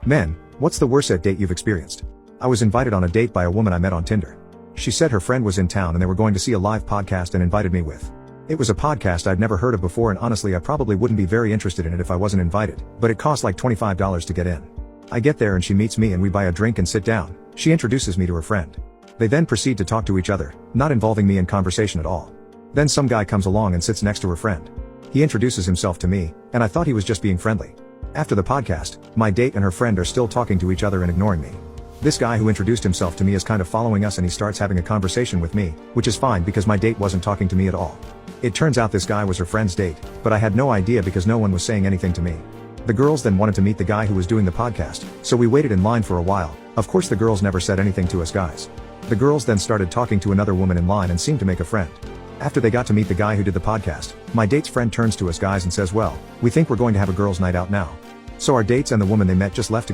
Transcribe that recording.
Men, what's the worst date you've experienced? I was invited on a date by a woman I met on Tinder. She said her friend was in town and they were going to see a live podcast and invited me with. It was a podcast I'd never heard of before, and honestly I probably wouldn't be very interested in it if I wasn't invited, but it cost like $25 to get in. I get there and she meets me and we buy a drink and sit down. She introduces me to her friend. They then proceed to talk to each other, not involving me in conversation at all. Then some guy comes along and sits next to her friend. He introduces himself to me, and I thought he was just being friendly. After the podcast, my date and her friend are still talking to each other and ignoring me. This guy who introduced himself to me is kind of following us and he starts having a conversation with me, which is fine because my date wasn't talking to me at all. It turns out this guy was her friend's date, but I had no idea because no one was saying anything to me. The girls then wanted to meet the guy who was doing the podcast, so we waited in line for a while. Of course the girls never said anything to us guys. The girls then started talking to another woman in line and seemed to make a friend. After they got to meet the guy who did the podcast, my date's friend turns to us guys and says, well, we think we're going to have a girls' night out now. So our dates and the woman they met just left to